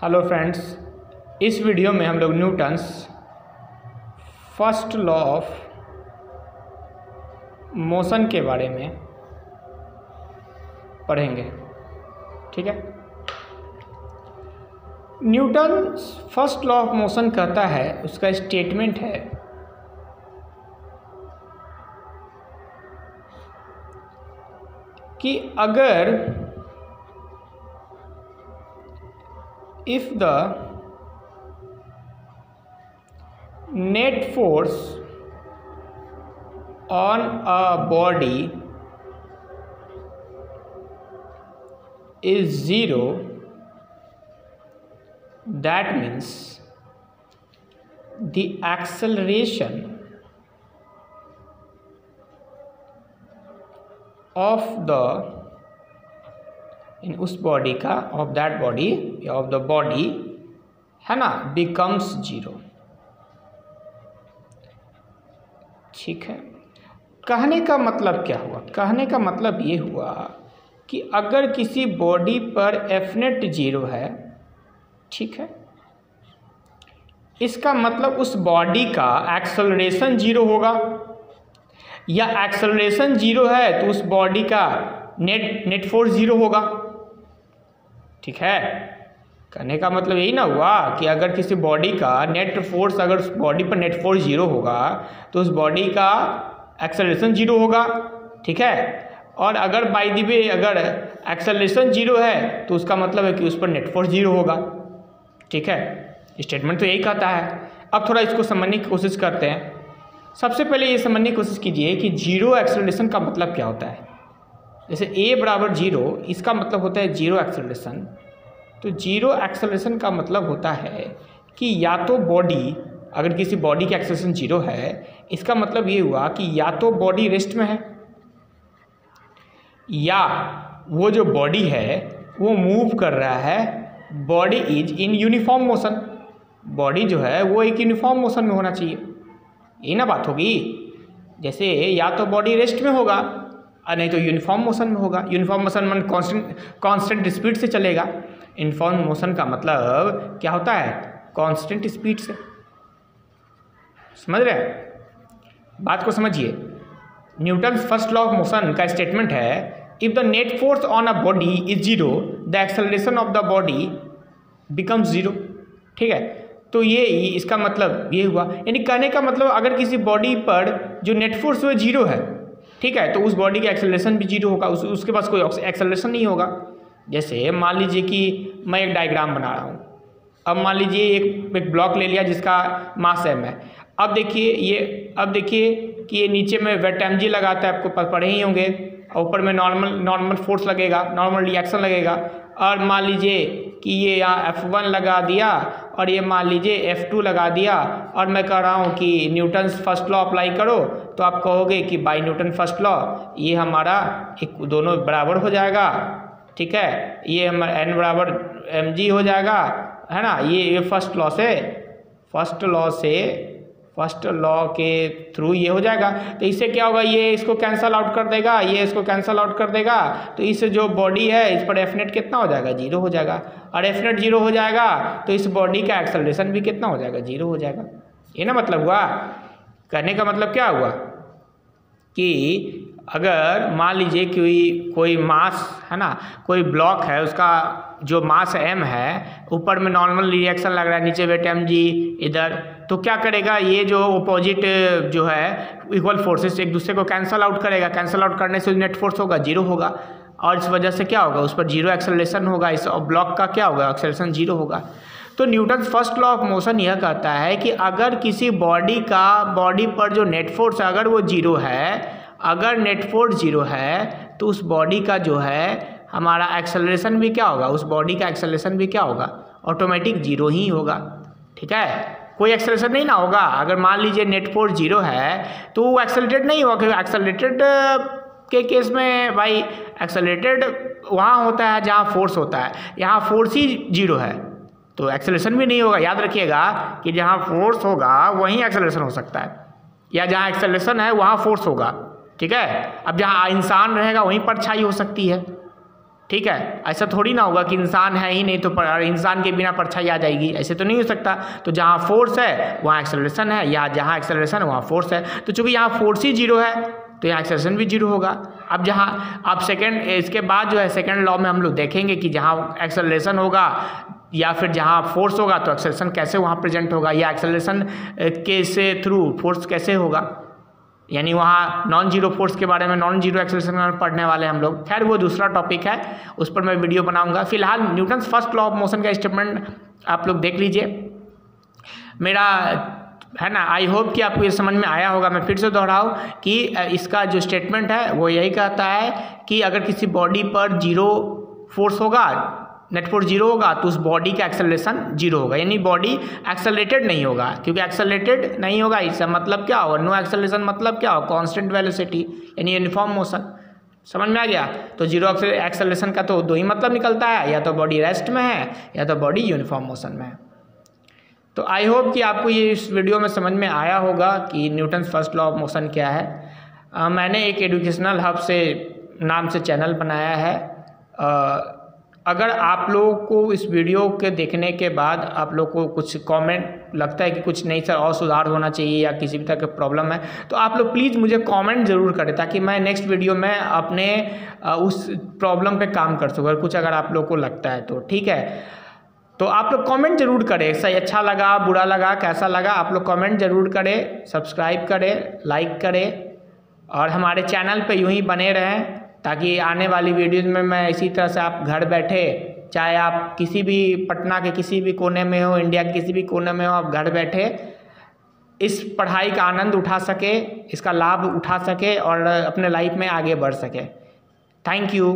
Hello friends, इस video में हम लोग Newton's first law of motion के बारे में पढ़ेंगे। ठीक है। Newton's first law of motion कहता है, उसका स्टेटमेंट है कि अगर if the net force on a body is zero, that means the acceleration of the इन उस बॉडी का ऑफ दैट बॉडी या ऑफ द बॉडी है ना बिकम्स जीरो। ठीक है। कहने का मतलब क्या हुआ? कहने का मतलब ये हुआ कि अगर किसी बॉडी पर एफ नेट जीरो है, ठीक है, इसका मतलब उस बॉडी का एक्सेलरेशन जीरो होगा, या एक्सेलरेशन जीरो है तो उस बॉडी का नेट फोर्स जीरो होगा। ठीक है। कहने का मतलब यही ना हुआ कि अगर किसी बॉडी का नेट फोर्स, अगर उस बॉडी पर नेट फोर्स जीरो होगा तो उस बॉडी का एक्सेलरेशन जीरो होगा। ठीक है। और अगर बाय द वे अगर एक्सेलरेशन जीरो है तो उसका मतलब है कि उस पर नेट फोर्स जीरो होगा। ठीक है। स्टेटमेंट तो यही कहता है। अब थोड़ा इसको समझने की कोशिश करते हैं। सबसे पहले ये समझने की कोशिश कीजिए कि जीरो एक्सेलरेशन का मतलब क्या होता है। जैसे a बराबर जीरो, इसका मतलब होता है जीरो एक्सेलरेशन। तो जीरो एक्सेलरेशन का मतलब होता है कि या तो बॉडी, अगर किसी बॉडी की एक्सेलरेशन जीरो है, इसका मतलब ये हुआ कि या तो बॉडी रेस्ट में है, या वो जो बॉडी है वो मूव कर रहा है। Body is in uniform motion. Body जो है वो एक यूनिफॉर्म मोशन में होना चाहिए। ये ना बात होगी। जैसे या तो बॉडी रेस्ट में होगा और नहीं तो यूनिफॉर्म मोशन में होगा। यूनिफॉर्म मोशन में कांस्टेंट स्पीड से चलेगा। यूनिफॉर्म मोशन का मतलब क्या होता है? कांस्टेंट स्पीड से। समझ रहे हैं? बात को समझिए। Newton's first law of motion का स्टेटमेंट है, if the net force on a body is zero, the acceleration of the body becomes zero. ठीक है। तो ये इसका मतलब ये हुआ, यानी कहने का मतलब अगर किसी बॉडी पर जो नेट फोर्स वो जीरो है, ठीक है, तो उस बॉडी की एक्सेलरेशन भी जीरो होगा। उसके पास कोई एक्सेलरेशन नहीं होगा। जैसे मान लीजिए कि मैं एक डायग्राम बना रहा हूँ। अब मान लीजिए एक ब्लॉक ले लिया जिसका मास m है। अब देखिए कि ये नीचे में वेट mg लगाता है, आपको पढ़े ही होंगे। ऊपर में नॉर्मल फोर्स लगेगा, नॉर्मल रिएक्शन लगेगा। और मान लीजिए कि ये यहाँ F1 लगा दिया और ये मान लीजिए F2 लगा दिया, और मैं कह रहा हूँ कि न्यूटन्स फर्स्ट लॉ अप्लाई करो, तो आप कहोगे कि बाय न्यूटन फर्स्ट लॉ ये हमारा एक दोनों बराबर हो जाएगा। ठीक है। ये हमारा n बराबर mg हो जाएगा, है ना। ये फर्स्ट लॉ के थ्रू ये हो जाएगा। तो इससे क्या होगा? ये इसको कैंसल आउट कर देगा, ये इसको कैंसल आउट कर देगा। तो इस जो बॉडी है इस पर एफ नेट कितना हो जाएगा? जीरो हो जाएगा। और एफ नेट जीरो हो जाएगा तो इस बॉडी का एक्सेलरेशन भी कितना हो जाएगा? जीरो हो जाएगा। ये ना मतलब हुआ। कहने का मतलब क्या हुआ कि अगर मान लीजिए कि कोई मास है ना, कोई ब्लॉक है, उसका जो मास m है, ऊपर में नॉर्मल रिएक्शन लग रहा है, नीचे वेट mg इधर, तो क्या करेगा? ये जो अपोजिट जो है इक्वल फोर्सेस एक दूसरे को कैंसल आउट करेगा। कैंसल आउट करने से नेट फोर्स होगा, जीरो होगा। और इस वजह से क्या होगा? उस पर जीरो एक्सेलरेशन होगा। इस ब्लॉक का क्या होगा? एक्सेलरेशन जीरो होगा। तो Newton's first law of motion यह कहता है कि अगर किसी बॉडी पर जो नेट फोर्स है, अगर वो जीरो है, अगर नेट फोर्स जीरो है, तो उस बॉडी का जो है हमारा एक्सेलरेशन भी क्या होगा? उस बॉडी का एक्सेलरेशन भी क्या होगा? ऑटोमेटिक जीरो ही होगा। ठीक है। कोई एक्सेलरेशन नहीं ना होगा। अगर मान लीजिए नेट फोर्स जीरो है तो वो एक्सेलरेटेड नहीं होगा, क्योंकि एक्सेलरेटेड के केस में भाई एक्सेलरेटेड वहाँ होता है जहाँ फोर्स होता है। यहाँ फोर्स ही जीरो है तो एक्सेलरेशन भी नहीं होगा। याद रखिएगा कि जहाँ फोर्स होगा वहीं एक्सेलरेशन हो सकता है, या जहाँ एक्सेलरेशन है वहाँ फोर्स होगा। ठीक है। अब जहाँ इंसान रहेगा वहीं परछाई हो सकती है। ठीक है। ऐसा थोड़ी ना होगा कि इंसान है ही नहीं तो इंसान के बिना परछाई आ जाएगी, ऐसे तो नहीं हो सकता। तो जहाँ फोर्स है वहाँ एक्सेलरेशन है, या जहाँ एक्सेलरेशन है वहाँ फोर्स है। तो चूंकि यहाँ फोर्स ही जीरो है तो यहाँ एक्सेलरेशन भी जीरो होगा। अब जहाँ अब इसके बाद जो है सेकेंड लॉ में हम लोग देखेंगे कि जहाँ एक्सेलरेशन होगा या फिर जहाँ फोर्स होगा तो एक्सेलरेशन कैसे वहाँ प्रेजेंट होगा, या एक्सेलरेशन के से थ्रू फोर्स कैसे होगा, यानी वहाँ नॉन जीरो फोर्स के बारे में, नॉन जीरो एक्सेलरेशन पढ़ने वाले हम लोग। खैर वो दूसरा टॉपिक है, उस पर मैं वीडियो बनाऊंगा। फिलहाल Newton's first law of motion का स्टेटमेंट आप लोग देख लीजिए मेरा, है ना। आई होप कि आपको ये समझ में आया होगा। मैं फिर से दोहराऊँ कि इसका जो स्टेटमेंट है वो यही कहता है कि अगर किसी बॉडी पर जीरो फोर्स होगा, नेट फोर्स जीरो होगा, तो उस बॉडी का एक्सेलरेशन जीरो होगा, यानी बॉडी एक्सेलरेटेड नहीं होगा। क्योंकि एक्सेलरेटेड नहीं होगा इसका मतलब क्या होगा, नो एक्सेलरेशन मतलब क्या होगा, कांस्टेंट वेलोसिटी यानी यूनिफॉर्म मोशन। समझ में आ गया। तो जीरो एक्सेलरेशन का तो दो ही मतलब निकलता है, या तो बॉडी रेस्ट में है या तो बॉडी यूनिफॉर्म मोशन में है। तो आई होप कि आपको ये इस वीडियो में समझ में आया होगा कि Newton's first law of motion क्या है। मैंने एक एजुकेशनल हब से नाम से चैनल बनाया है। अगर आप लोगों को इस वीडियो के देखने के बाद आप लोग को कुछ कमेंट लगता है कि कुछ नहीं सर और सुधार होना चाहिए या किसी भी तरह की प्रॉब्लम है, तो आप लोग प्लीज़ मुझे कमेंट ज़रूर करें ताकि मैं नेक्स्ट वीडियो में अपने उस प्रॉब्लम पे काम कर सकूँ। अगर आप लोग को लगता है तो ठीक है, तो आप लोग कमेंट जरूर करें, सही अच्छा लगा बुरा लगा कैसा लगा, आप लोग कमेंट जरूर करें, सब्सक्राइब करें, लाइक करें और हमारे चैनल पे यूं ही बने रहें ताकि आने वाली वीडियोज़ में मैं इसी तरह से आप घर बैठे, चाहे आप किसी भी पटना के किसी भी कोने में हो, इंडिया के किसी भी कोने में हो, आप घर बैठे इस पढ़ाई का आनंद उठा सके, इसका लाभ उठा सके और अपने लाइफ में आगे बढ़ सके। Thank you.